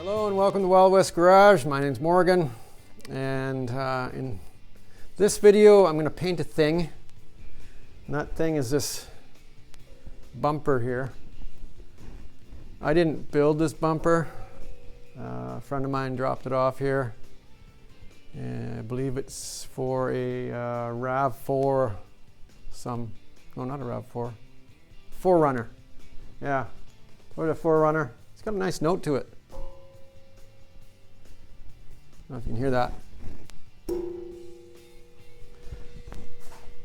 Hello and welcome to Wild West Garage. My name's Morgan, and in this video I'm going to paint a thing. And that thing is this bumper here. I didn't build this bumper. A friend of mine dropped it off here. And I believe it's for a RAV4 no, not a RAV4. 4Runner. Yeah, what a 4Runner. It's got a nice note to it. I don't know if you can hear that.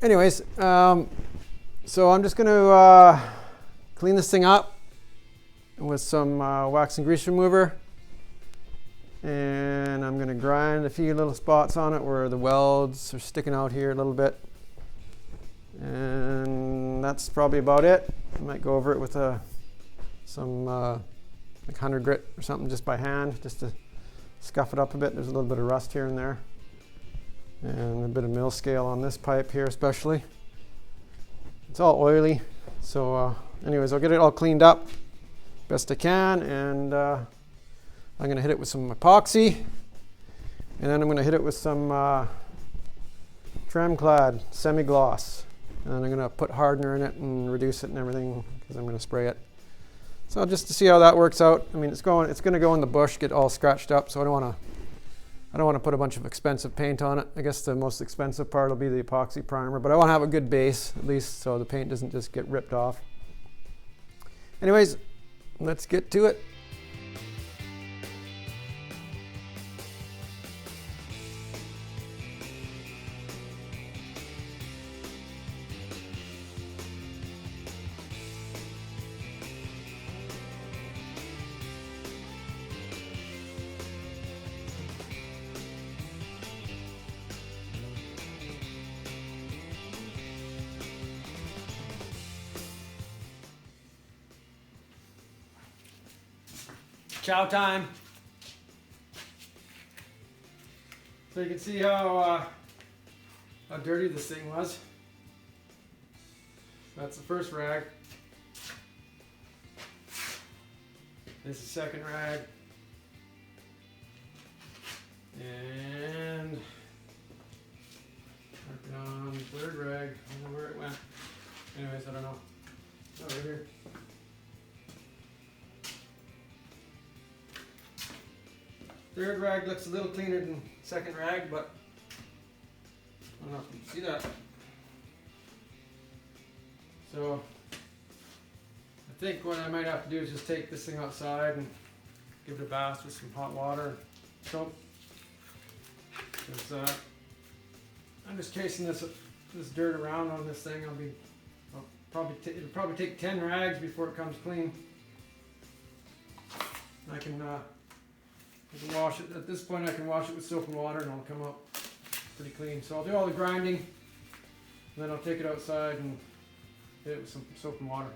Anyways, so I'm just going to clean this thing up with some wax and grease remover. And I'm going to grind a few little spots on it where the welds are sticking out here a little bit. And that's probably about it. I might go over it with some like 100 grit or something just by hand, just to scuff it up a bit. There's a little bit of rust here and there. And a bit of mill scale on this pipe here especially. It's all oily. So anyways, I'll get it all cleaned up best I can, and I'm going to hit it with some epoxy, and then I'm going to hit it with some Tremclad semi-gloss, and then I'm going to put hardener in it and reduce it and everything because I'm going to spray it. So just to see how that works out. I mean, it's going to go in the bush, get all scratched up, so I don't want to put a bunch of expensive paint on it. I guess the most expensive part will be the epoxy primer, but I want to have a good base at least so the paint doesn't just get ripped off. Anyways, let's get to it. Chow time. So you can see how dirty this thing was. That's the first rag. This is the second rag. And working on the third rag. I don't know where it went. Anyways, I don't know. It's over here. Third rag looks a little cleaner than second rag, but I don't know if you can see that. So I think what I might have to do is just take this thing outside and give it a bath with some hot water and soap. Because I'm just chasing this dirt around on this thing. It'll probably take 10 rags before it comes clean. I can wash it. At this point I can wash it with soap and water and it'll come out pretty clean. So I'll do all the grinding, and then I'll take it outside and hit it with some soap and water.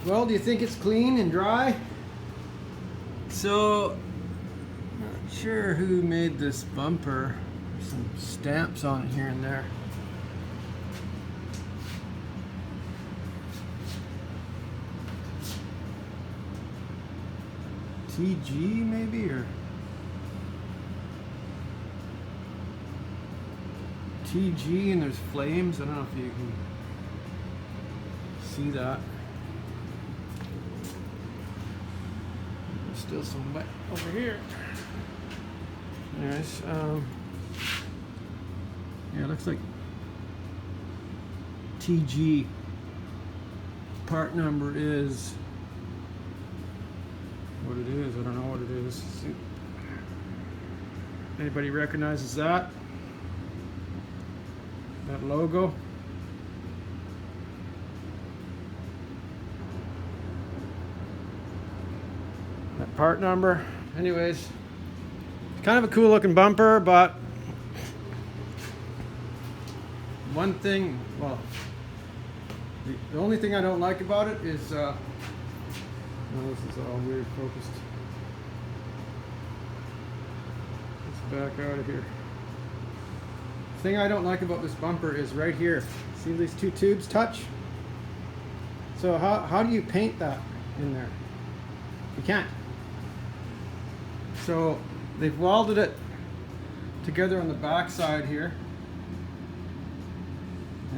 Well, do you think it's clean and dry? So, not sure who made this bumper. There's some stamps on it here and there. TG maybe, or TG, and there's flames. I don't know if you can see that. There's still some wet over here. Anyways, yeah, it looks like TG. Part number is what it is. I don't know what it is. Anybody recognizes that? That logo? That part number? Anyways, kind of a cool looking bumper, but one thing, well, the only thing I don't like about it is, oh, this is all weird focused. Let's back out of here. The thing I don't like about this bumper is right here. See these two tubes touch? So how do you paint that in there? You can't. So they've welded it together on the back side here.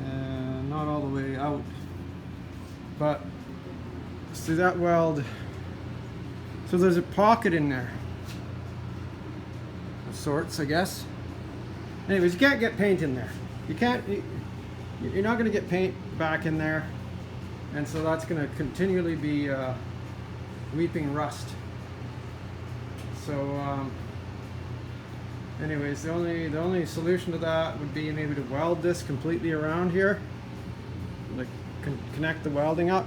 And not all the way out. But see that weld? So there's a pocket in there. Of sorts, I guess. Anyways, you can't get paint in there. You can't, you're not going to get paint back in there. And so that's going to continually be weeping rust. So anyways, the only solution to that would be maybe to weld this completely around here, like connect the welding up.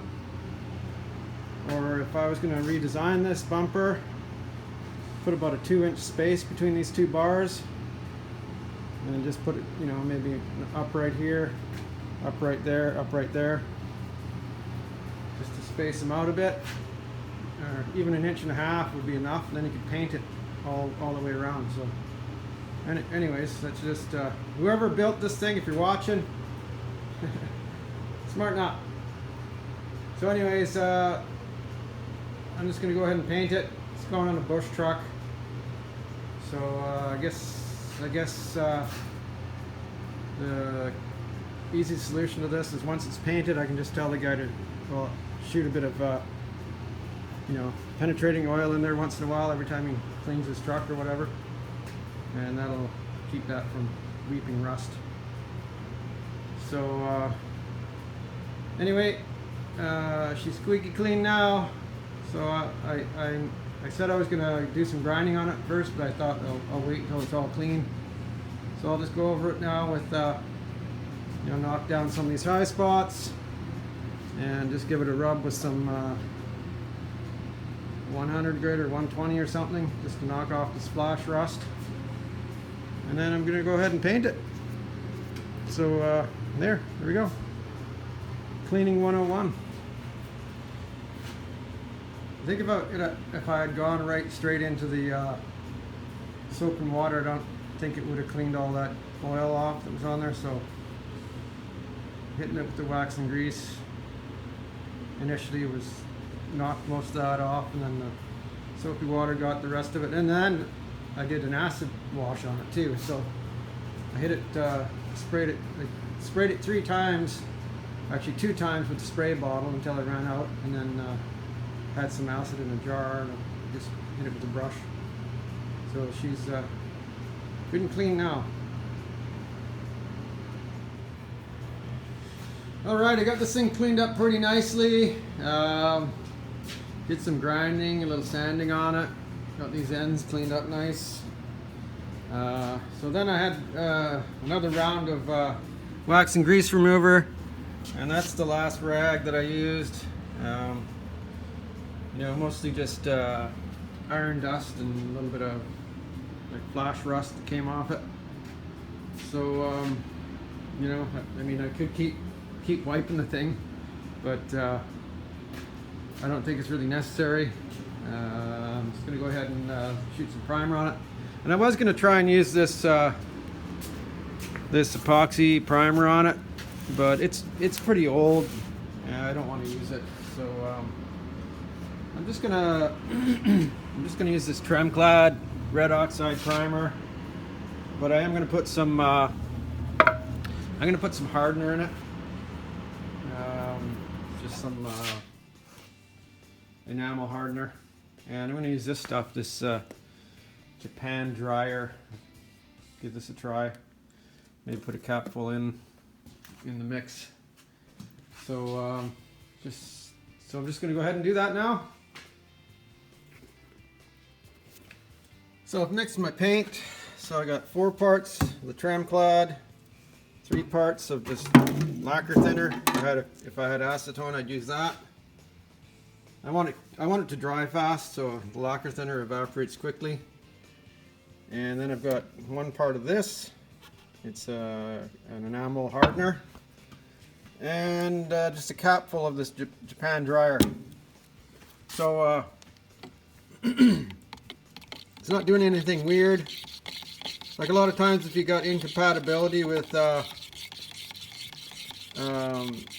Or if I was going to redesign this bumper, put about a 2-inch space between these two bars, and just put it, you know, maybe up right here, up right there, just to space them out a bit. Or even 1.5 inches would be enough, and then you could paint it all the way around. So anyways, that's just whoever built this thing, if you're watching, smarten up. So anyways, I'm just going to go ahead and paint it. It's going on a bush truck. So I guess the easy solution to this is once it's painted, I can just tell the guy to, well, shoot a bit of you know, penetrating oil in there once in a while every time he cleans his truck or whatever, and that'll keep that from weeping rust. So anyway, she's squeaky clean now. So I said I was gonna do some grinding on it first, but I thought I'll wait until it's all clean. So I'll just go over it now with you know, knock down some of these high spots and just give it a rub with some 100 grit or 120 or something, just to knock off the splash rust. And then I'm gonna go ahead and paint it. So there we go. Cleaning 101. Think about it, if I had gone right straight into the soap and water, I don't think it would have cleaned all that oil off that was on there. So hitting it with the wax and grease initially was knocked most of that off, and then the soapy water got the rest of it, and then I did an acid wash on it too. So I hit it, sprayed it 3 times, actually 2 times with the spray bottle until I ran out, and then had some acid in a jar and just hit it with a brush. So she's good and clean now. Alright, I got this thing cleaned up pretty nicely. Did some grinding, a little sanding on it. Got these ends cleaned up nice. So then I had another round of wax and grease remover, and that's the last rag that I used. You know, mostly just iron dust and a little bit of like flash rust that came off it. So you know, I mean, I could keep wiping the thing, but I don't think it's really necessary. I'm just gonna go ahead and shoot some primer on it. And I was gonna try and use this this epoxy primer on it, but it's pretty old. I don't want to use it, so I'm just gonna use this Tremclad red oxide primer. But I am gonna put some hardener in it. Just some enamel hardener, and I'm going to use this stuff, this Japan dryer. Give this a try. Maybe put a capful in the mix. So I'm just going to go ahead and do that now. So I've mixed my paint. So I got 4 parts of the Tremclad, 3 parts of this lacquer thinner. If I had acetone, I'd use that. I want it to dry fast, so the lacquer thinner evaporates quickly. And then I've got 1 part of this. It's an enamel hardener, and just a cap full of this Japan dryer. So it's not doing anything weird. Like a lot of times, if you got incompatibility with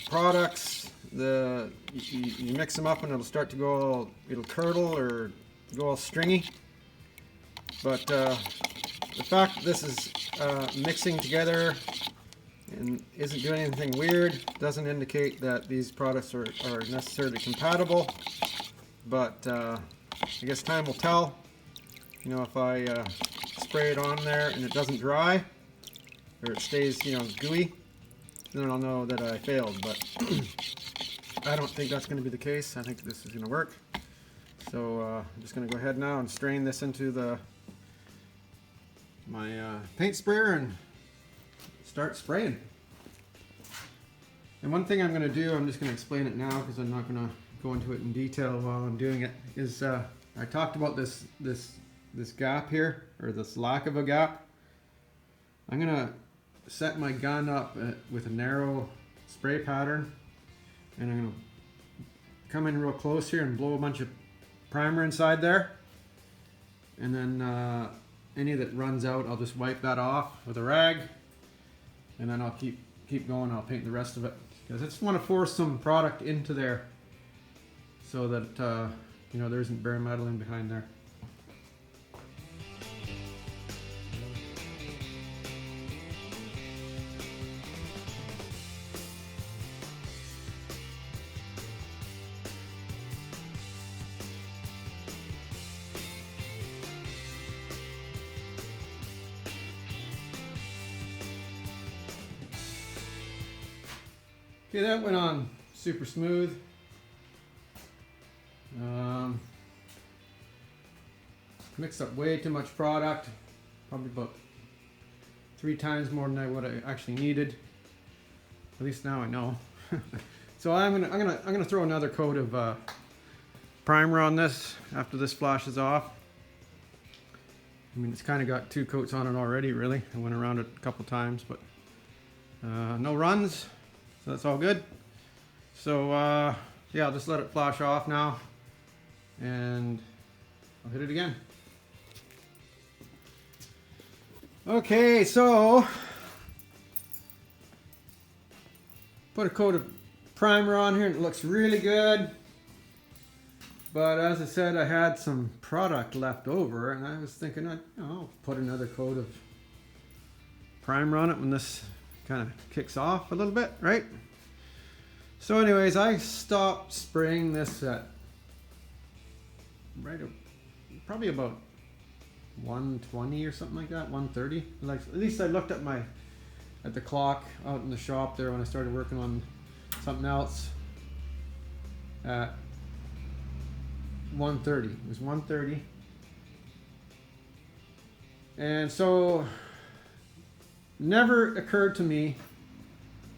products, you mix them up and it'll start to go, it'll curdle or go all stringy. But the fact that this is mixing together and isn't doing anything weird doesn't indicate that these products are necessarily compatible. But I guess time will tell. You know, if I spray it on there and it doesn't dry, or it stays, you know, gooey, then I'll know that I failed. But I don't think that's going to be the case. I think this is going to work. So I'm just going to go ahead now and strain this into my paint sprayer and start spraying. And one thing I'm going to do, I'm just going to explain it now because I'm not going to go into it in detail while I'm doing it, is I talked about this gap here, or this lack of a gap. I'm going to set my gun up with a narrow spray pattern, and I'm going to come in real close here and blow a bunch of primer inside there, and then any that runs out, I'll just wipe that off with a rag, and then I'll keep going. I'll paint the rest of it because I just want to force some product into there so that you know, there isn't bare metal in behind there. Okay, that went on super smooth. Mixed up way too much product, probably about 3 times more than what I actually needed. At least now I know. So I'm gonna throw another coat of primer on this after this flashes off. I mean, it's kind of got 2 coats on it already, really. I went around it a couple times, but no runs. So that's all good. So yeah, I'll just let it flash off now, and I'll hit it again. Okay, so put a coat of primer on here and it looks really good. But as I said, I had some product left over, and I was thinking I'll put another coat of primer on it when this kind of kicks off a little bit, right? So anyways, I stopped spraying this at probably about 120 or something like that, 130. Like, at least I looked at the clock out in the shop there when I started working on something else at 130. It was 130. And so never occurred to me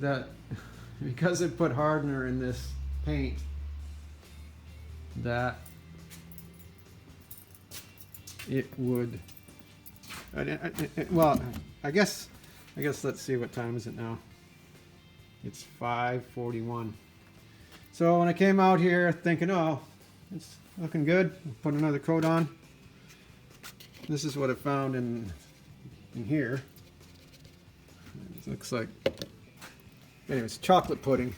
that because I put hardener in this paint that it would, well, I guess let's see, what time is it now? It's 5:41. So when I came out here thinking, oh, it's looking good, put another coat on. This is what I found in here. It looks like, anyways, chocolate pudding.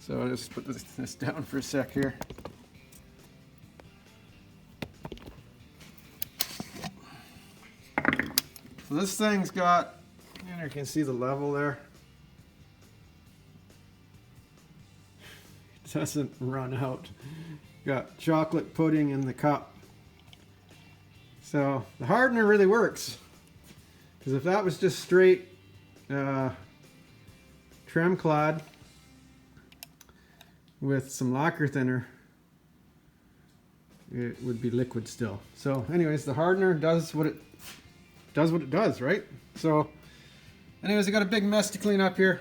So I'll just put this down for a sec here. So this thing's got, you can see the level there. It doesn't run out. Got chocolate pudding in the cup. So the hardener really works, because if that was just straight Tremclad with some lacquer thinner, it would be liquid still. So anyways, the hardener does what it does, right? So anyways, I got a big mess to clean up here.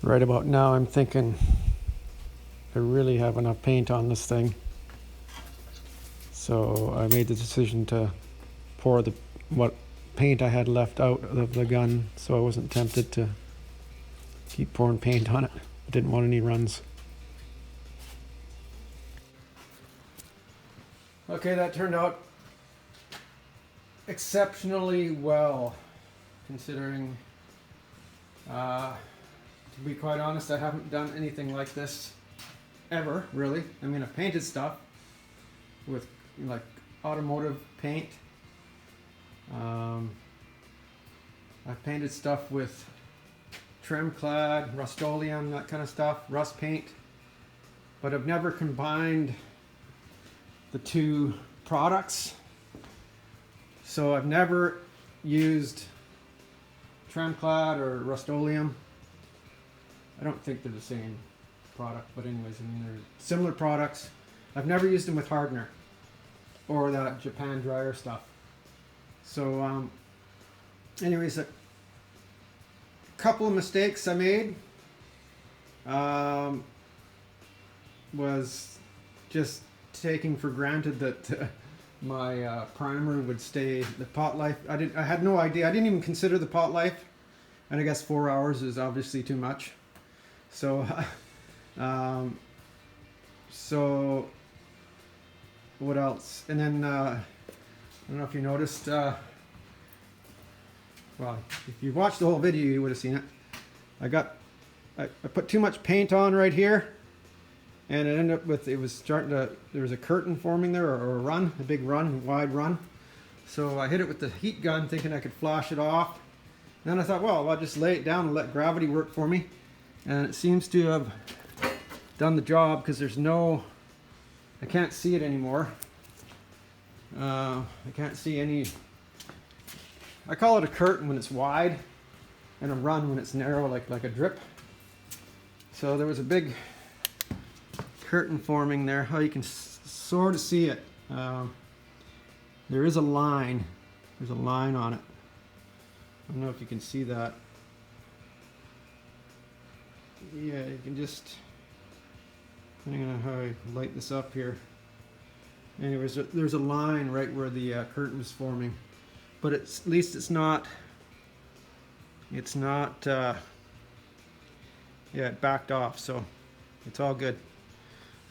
right about now I'm thinking I really have enough paint on this thing. So I made the decision to pour what paint I had left out of the gun, so I wasn't tempted to keep pouring paint on it. I didn't want any runs. Okay, that turned out exceptionally well, considering, to be quite honest, I haven't done anything like this ever, really. I mean, I've painted stuff with like automotive paint. I've painted stuff with Tremclad, Rust-Oleum, that kind of stuff, rust paint, but I've never combined the two products. So I've never used Tremclad or Rust-Oleum. I don't think they're the same product, but anyways, I mean, they're similar products. I've never used them with hardener or that Japan drier stuff. So anyways, a couple of mistakes I made was just taking for granted that my primer would stay the pot life. I had no idea. I didn't even consider the pot life, and I guess 4 hours is obviously too much. So so what else? And then I don't know if you noticed, well, if you watched the whole video you would have seen it. I put too much paint on right here, and it ended up with, it was starting to, there was a curtain forming there, or a run, a big run, wide run. So I hit it with the heat gun thinking I could flash it off. Then I thought, well, I'll just lay it down and let gravity work for me. And it seems to have done the job, because there's no, I can't see it anymore. I can't see any, I call it a curtain when it's wide, and a run when it's narrow, like a drip. So there was a big curtain forming there. How you can sort of see it. There is a line. There's a line on it. I don't know if you can see that. Yeah, you can just, depending on how I light this up here. Anyways, there's a line right where the curtain is forming, but at least it's not, yeah, it backed off, so it's all good.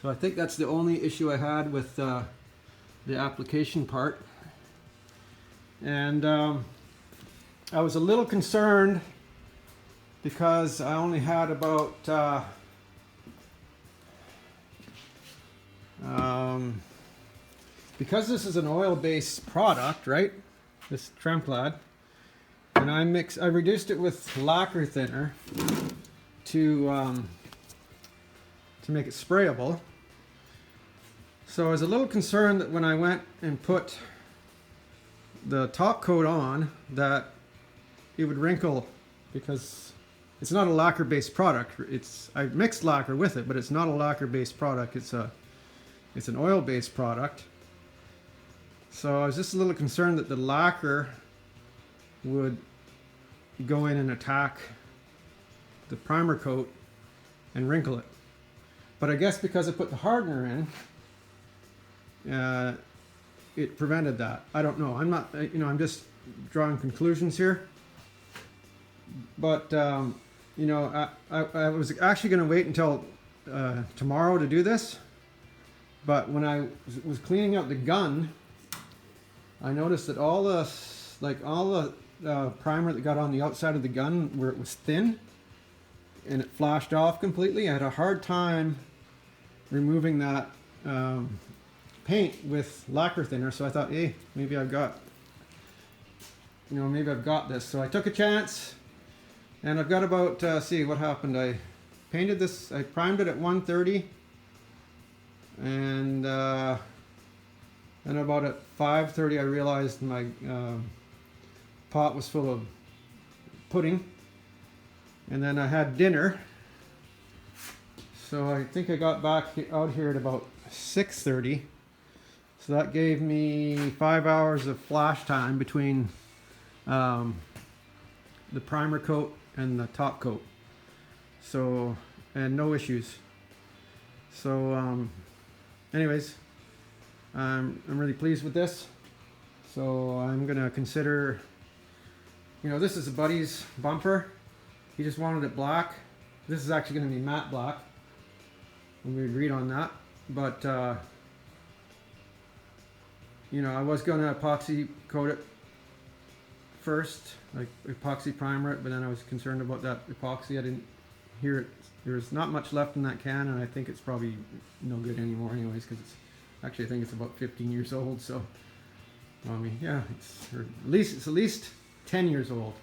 So I think that's the only issue I had with the application part. And I was a little concerned because I only had about because this is an oil-based product, right? This Tremclad, and I reduced it with lacquer thinner to make it sprayable. So I was a little concerned that when I went and put the top coat on, that it would wrinkle, because it's not a lacquer-based product. I mixed lacquer with it, but it's not a lacquer-based product. It's an oil-based product. So I was just a little concerned that the lacquer would go in and attack the primer coat and wrinkle it. But I guess because I put the hardener in, it prevented that. I don't know. I'm not, I'm just drawing conclusions here. But, I was actually going to wait until tomorrow to do this. But when I was cleaning out the gun, I noticed that all the primer that got on the outside of the gun, where it was thin and it flashed off completely, I had a hard time removing that paint with lacquer thinner. So I thought, hey, maybe I've got this. So I took a chance, and I've got about, see what happened. I painted this, I primed it at 130, and about at 5:30 I realized my pot was full of pudding, and then I had dinner. So I think I got back out here at about 6:30. So that gave me 5 hours of flash time between the primer coat and the top coat. So, and no issues. So anyways, I'm really pleased with this. So I'm gonna consider, this is a buddy's bumper. He just wanted it black. This is actually gonna be matte black. We agreed on that. But I was gonna epoxy coat it first, like epoxy primer it, but then I was concerned about that epoxy. I didn't hear it. There's not much left in that can, and I think it's probably no good anymore anyways, because I think it's about 15 years old. So I mean, yeah, it's at least 10 years old.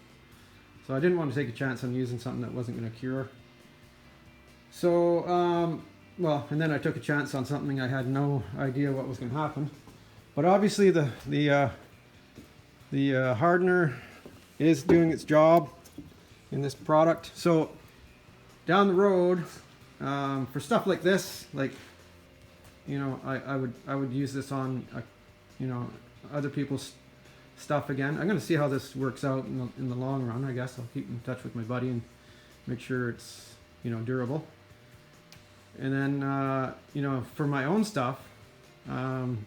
So I didn't want to take a chance on using something that wasn't going to cure. So and then I took a chance on something I had no idea what was going to happen. But obviously the hardener is doing its job in this product. So down the road, for stuff like this, like, I would use this on, other people's stuff again. I'm going to see how this works out in the long run. I guess I'll keep in touch with my buddy and make sure it's, durable. And then, for my own stuff, I'm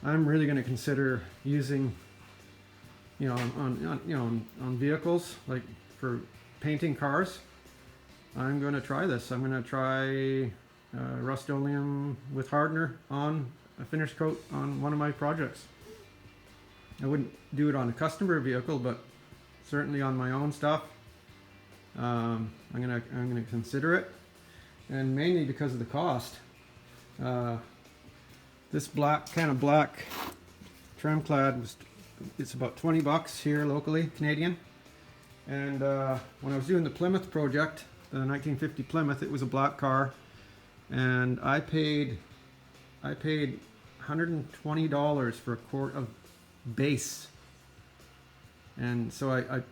really going to consider using, on vehicles, like for painting cars. I'm going to try this. I'm going to try Rust-Oleum with hardener on a finish coat on one of my projects. I wouldn't do it on a customer vehicle, but certainly on my own stuff. I'm gonna consider it, and mainly because of the cost. This black Tremclad it's about 20 bucks here locally, Canadian. And when I was doing the Plymouth project, the 1950 Plymouth, it was a black car, and I paid $120 for a quart of base. And so I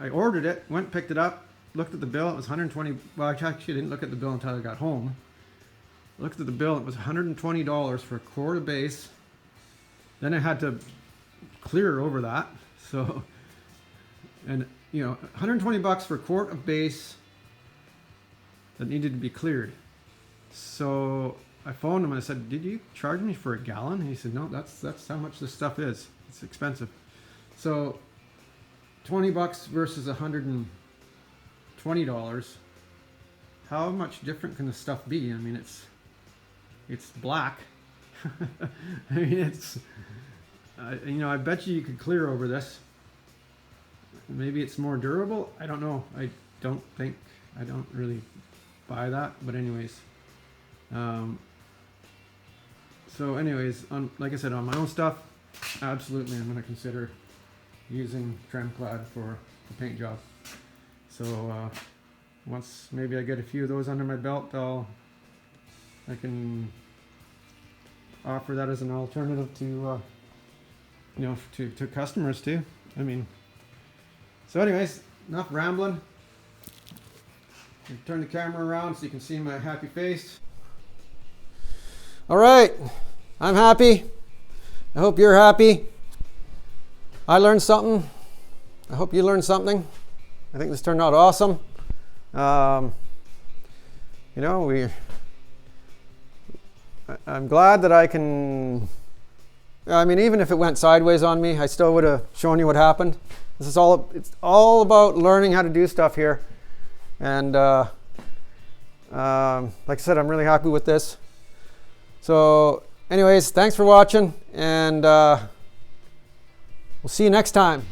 ordered it, went, picked it up, looked at the bill. It was 120. Well, I actually didn't look at the bill until I got home. Looked at the bill. It was $120 for a quart of base. Then I had to clear over that. So, and 120 bucks for a quart of base that needed to be cleared. So I phoned him and I said, "Did you charge me for a gallon?" And he said, "No, that's how much this stuff is. It's expensive." So 20 bucks versus $120. How much different can this stuff be? I mean, it's black. I mean, I bet you could clear over this. Maybe it's more durable. I don't know. I don't really buy that. But anyways, so anyways, like I said, on my own stuff, absolutely, I'm going to consider using Tremclad for the paint job. So once maybe I get a few of those under my belt, I can offer that as an alternative to to customers too. I mean, so anyways, enough rambling. Turn the camera around so you can see my happy face. All right, I'm happy. I hope you're happy. I learned something. I hope you learned something. I think this turned out awesome. I'm glad that I can. I mean, even if it went sideways on me, I still would have shown you what happened. It's all about learning how to do stuff here. And like I said, I'm really happy with this. So anyways, thanks for watching, and we'll see you next time.